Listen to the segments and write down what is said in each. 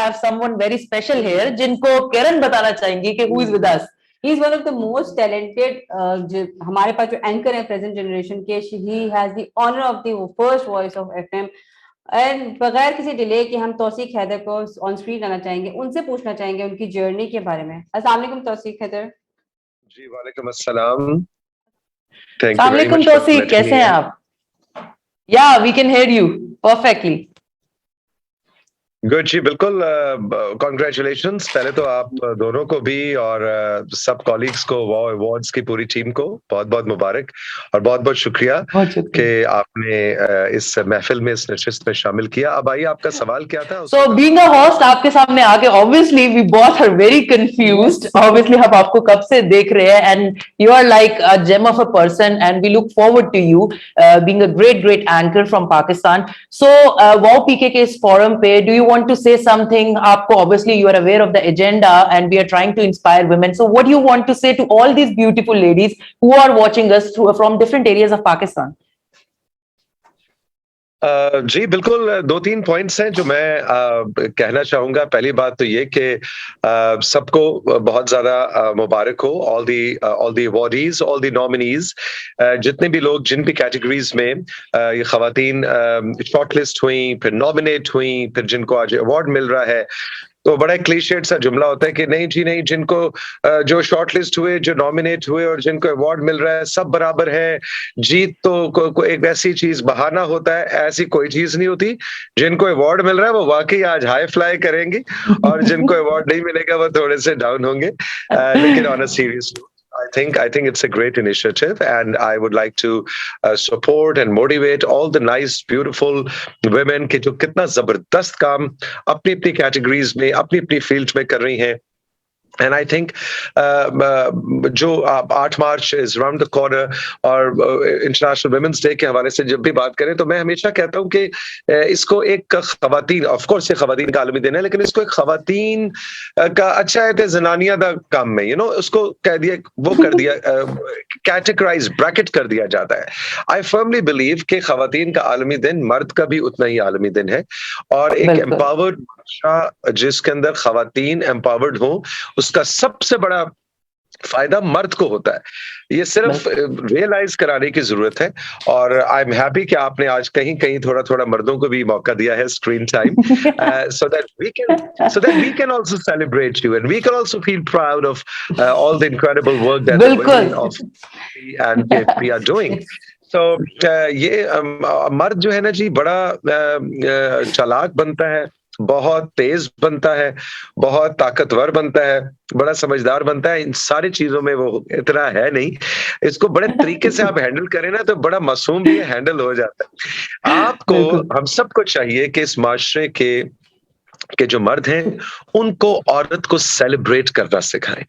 have someone very special here, जिनको किरण बताना चाहेंगी कि who is with us. He is one of the most talented. हमारे पास जो एंकर है प्रेजेंट जनरेशन के, he has the honor of the first voice of FM. And बगैर किसी डिले के हम तौसीक हैदर को ऑन स्क्रीन लाना चाहेंगे, उनसे पूछना चाहेंगे उनकी जर्नी के बारे में। अस्सलाम वालेकुम तौसीक हैदर। जी वालेकुम अस्सलाम। अस्सलाम वालेकुम तौसीक, कैसे हैं आप? Yeah we can hear you perfectly. Good ji, बिल्कुल। कॉन्ग्रेचुलेशंस पहले तो आप दोनों को भी और सब कॉलीग्स को, अवार्ड्स की पूरी टीम को बहुत बहुत मुबारक और बहुत बहुत शुक्रिया कि आपने इस महफिल में, इस नशिस्त में शामिल किया। अब आइए, आपका सवाल क्या था? So being a host आपके सामने आके obviously we both are very confused. Obviously हम आपको कब से देख रहे हैं and you are like a gem of a person and we look forward to you being a great anchor from Pakistan. So wow PK के इस forum पे do you want to say something? आपको obviously you are aware of the agenda and we are trying to inspire women. So what do you want to say to all these beautiful ladies who are watching us from different areas of Pakistan? जी बिल्कुल, 2-3 points हैं जो मैं कहना चाहूंगा। पहली बात तो ये कि सबको बहुत ज्यादा मुबारक हो, all the awardees, all the nominees, जितने भी लोग जिन भी कैटेगरीज में ये खवातीन शॉर्टलिस्ट हुई, फिर नॉमिनेट हुई, फिर जिनको आज अवार्ड मिल रहा है। तो बड़ा क्लीशेड सा जुमला होता है कि नहीं जी नहीं, जिनको जो शॉर्टलिस्ट हुए, जो नॉमिनेट हुए और जिनको अवार्ड मिल रहा है सब बराबर है। जीत तो एक ऐसी चीज, बहाना होता है, ऐसी कोई चीज नहीं होती। जिनको अवार्ड मिल रहा है वो वाकई आज हाई फ्लाई करेंगे और जिनको अवार्ड नहीं मिलेगा वो थोड़े से डाउन होंगे। लेकिन on a serious note, I think it's a great initiative, and I would like to support and motivate all the nice, beautiful women कि जो कितना जबरदस्त काम अपनी अपनी कैटेगरीज में, अपनी अपनी फील्ड में कर रही हैं। And I think जो 8 मार्च is around the corner और इंटरनेशनल वुमेन्स डे के हवाले से जब भी बात करें तो मैं हमेशा कहता हूं कि इसको एक खवातीन, ऑफ कोर्स ये खवातीन का आलमी दिन है, लेकिन इसको एक खवातीन का अच्छा है जनानिया दा काम में, उसको कह दिया, वो कर दिया, कैटेगराइज, ब्रैकेट कर दिया जाता है। आई फर्मली बिलीव कि खवातीन का आलमी दिन मर्द का भी उतना ही आलमी दिन है और एक एम्पावर्ड जिसके अंदर खवातीन एम्पावर्ड हो, उसका सबसे बड़ा फायदा मर्द को होता है। ये सिर्फ रियलाइज कराने की जरूरत है और आई एम हैप्पी कि आपने आज कहीं कहीं थोड़ा थोड़ा मर्दों को भी मौका दिया है screen time, so that we can also celebrate you and we can also feel proud of all the incredible work that the women of and we are doing. So ये मर्द जो है ना जी, बड़ा चालाक बनता है, बहुत तेज बनता है, बहुत ताकतवर बनता है, बड़ा समझदार बनता है। इन सारी चीजों में वो इतना है नहीं। इसको बड़े तरीके से आप हैंडल करें ना तो बड़ा मासूम भी हैंडल हो जाता है। आपको, हम सबको चाहिए कि इस माशरे के जो मर्द हैं उनको औरत को सेलिब्रेट करना सिखाएं।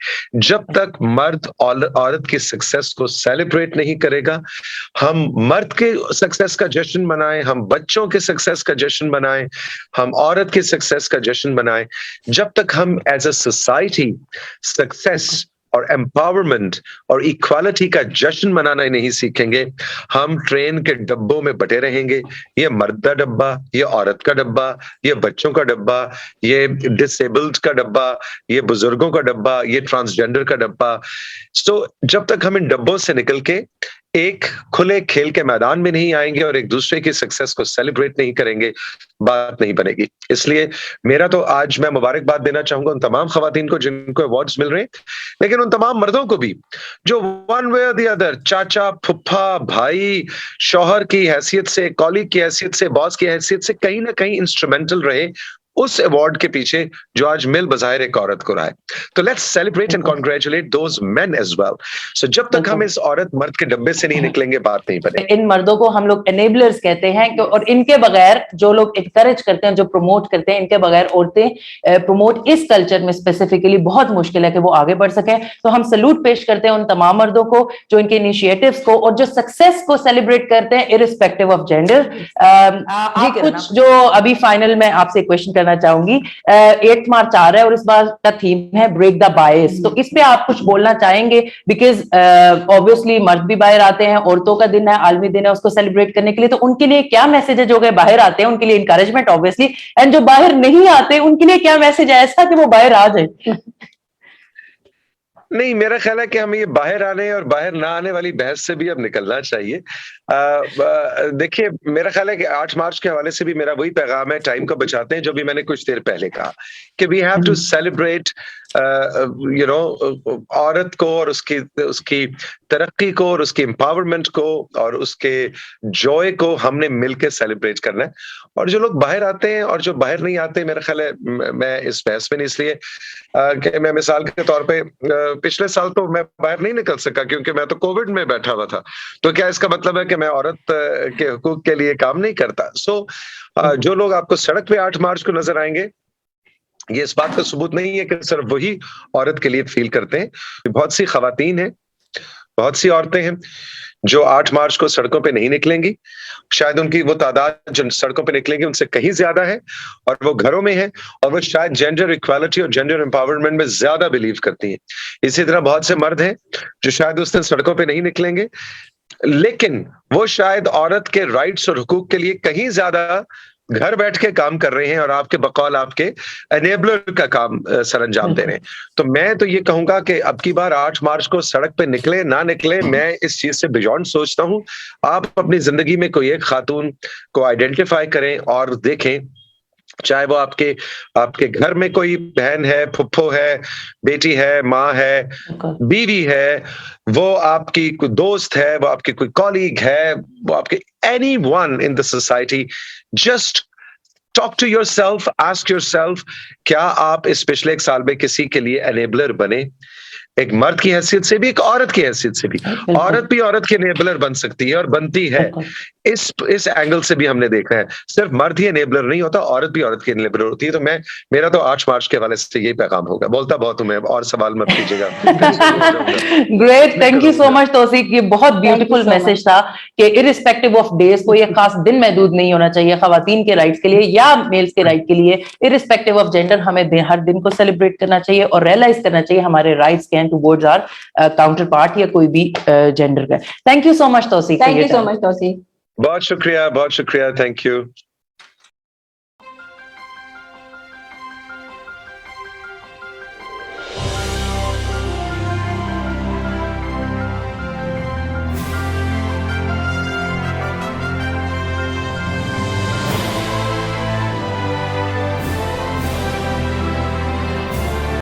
जब तक मर्द औरत की सक्सेस को सेलिब्रेट नहीं करेगा, हम मर्द के सक्सेस का जश्न मनाएं, हम बच्चों के सक्सेस का जश्न मनाएं, हम औरत की सक्सेस का जश्न मनाएं, जब तक हम एज अ सोसाइटी सक्सेस और एम्पावरमेंट और इक्वालिटी का जश्न मनाना ही नहीं सीखेंगे, हम ट्रेन के डब्बों में बटे रहेंगे। ये मर्द का डब्बा, ये औरत का डब्बा, ये बच्चों का डब्बा, ये डिसेबल्ड का डब्बा, ये बुजुर्गों का डब्बा, ये ट्रांसजेंडर का डब्बा। तो जब तक हम इन डब्बों से निकल के एक खुले खेल के मैदान में नहीं आएंगे और एक दूसरे की सक्सेस को सेलिब्रेट नहीं करेंगे, बात नहीं बनेगी। इसलिए मेरा तो आज मैं मुबारकबाद देना चाहूंगा उन तमाम खवातीन को जिनको अवार्ड्स मिल रहे हैं, लेकिन उन तमाम मर्दों को भी जो वन वे और द अदर, चाचा, फुफ्फा, भाई, शौहर की हैसियत से, कॉलीग की हैसियत से, बॉस की हैसियत से कहीं ना कहीं इंस्ट्रूमेंटल रहे उस अवार्ड के पीछे जो आज मिल बजाहिर एक औरत को रहा है। तो let's celebrate and congratulate those men as well. So जब तक हम इस औरत मर्द के डब्बे से नहीं निकलेंगे, बात नहीं बनेगी। इन मर्दों को हम लोग एनेबलर्स कहते हैं और इनके बगैर, जो लोग एनकरेज करते हैं, जो प्रमोट करते हैं, इनके बगैर औरतें प्रमोट इस कल्चर में स्पेसिफिकली बहुत मुश्किल है कि वो आगे बढ़ सके। तो हम सैल्यूट पेश करते हैं उन तमाम मर्दों को जो इनके इनिशिएटिव्स को और जो सक्सेस को सेलिब्रेट करते हैं इररिस्पेक्टिव ऑफ जेंडर। कुछ जो अभी फाइनल में आपसे क्वेश्चन करना करना चाहूंगी। 8 मार्च आ रहा है और इस बार का थीम है ब्रेक द बायस, तो इस पे आप कुछ बोलना चाहेंगे? बिकॉज ऑब्वियसली मर्द भी बाहर आते हैं, औरतों का दिन है, आलमी दिन है, उसको सेलिब्रेट करने के लिए, तो उनके लिए क्या मैसेज है? जो गए बाहर आते हैं उनके लिए इंकरेजमेंट ऑब्वियसली, एंड जो बाहर नहीं आते उनके लिए क्या मैसेज है ऐसा कि वो बाहर आ जाए? नहीं, मेरा ख्याल है कि हमें ये बाहर आने और बाहर ना आने वाली बहस से भी अब निकलना चाहिए। देखिए, मेरा ख्याल है कि 8 मार्च के हवाले से भी मेरा वही पैगाम है, टाइम को बचाते हैं, जो भी मैंने कुछ देर पहले कहा कि वी हैव टू सेलिब्रेट औरत को और उसकी उसकी तरक्की को और उसकी एम्पावरमेंट को और उसके जॉय को हमने मिलकर सेलिब्रेट करना है। और जो लोग बाहर आते हैं और जो बाहर नहीं आते, मेरा ख्याल है मैं इस बहस में नहीं, इसलिए कि मैं मिसाल के तौर पे पिछले साल तो मैं बाहर नहीं निकल सका क्योंकि मैं तो कोविड में बैठा हुआ था, तो क्या इसका मतलब है कि मैं औरत के हुकूक के लिए काम नहीं करता? जो लोग आपको सड़क पे 8 मार्च को नजर आएंगे, ये इस बात का सबूत नहीं है कि सिर्फ वही औरत के लिए फील करते हैं। बहुत सी खवातीन हैं, बहुत सी औरतें हैं जो 8 मार्च को सड़कों पे नहीं निकलेंगी। शायद उनकी वो तादाद जो सड़कों पे निकलेंगी उनसे कहीं ज्यादा है, और वो घरों में है, और वो शायद जेंडर इक्वालिटी और जेंडर एम्पावरमेंट में ज्यादा बिलीव करती हैं। इसी तरह बहुत से मर्द हैं जो शायद उस दिन सड़कों पे नहीं निकलेंगे, लेकिन वो शायद औरत के राइट्स और हुकूक के लिए कहीं ज्यादा घर बैठ के काम कर रहे हैं और आपके बकौल आपके एनेबलर का काम सरअंजाम दे रहे हैं। तो मैं तो ये कहूंगा कि अब की बार 8 मार्च को सड़क पे निकले ना निकले, मैं इस चीज से बियॉन्ड सोचता हूं। आप अपनी जिंदगी में कोई एक खातून को आइडेंटिफाई करें और देखें, चाहे वो आपके आपके घर में कोई बहन है, फुफ्फो है, बेटी है, माँ है, बीवी है, वो आपकी कोई दोस्त है, वो आपकी कोई कॉलीग है, वो आपके anyone in the society, just talk to yourself, ask yourself, क्या आप इस पिछले एक साल में किसी के लिए एनेबलर बने? एक मर्द की हैसियत से भी, एक औरत की हैसियत से भी। औरत भी औरत की एनेबलर बन सकती है और बनती है। इस एंगल से भी हमने देखा है, सिर्फ मर्द ही एनेबलर नहीं होता, औरत भी औरत की एनेबलर होती है। तो मेरा तो 8 मार्च के हवाले से यही पैगाम होगा। बोलता बहुत हूं मैं, और सवाल मत कीजिएगा। Great, thank you so much Tauseeq, ये बहुत ब्यूटीफुल मैसेज था कि इरिस्पेक्टिव ऑफ डेज कोई एक खास दिन महदूद नहीं होना चाहिए खवातीन के राइट्स के लिए या मेल्स के राइट के लिए। इरिस्पेक्टिव ऑफ जेंडर हमें हर दिन को सेलिब्रेट करना चाहिए और रियलाइज करना चाहिए हमारे राइट्स के हैं टुवर्ड्स आवर काउंटर पार्ट या कोई भी जेंडर का। Thank you so much Tauseeq. Thank you so much Tauseeq. बहुत शुक्रिया, थैंक यू।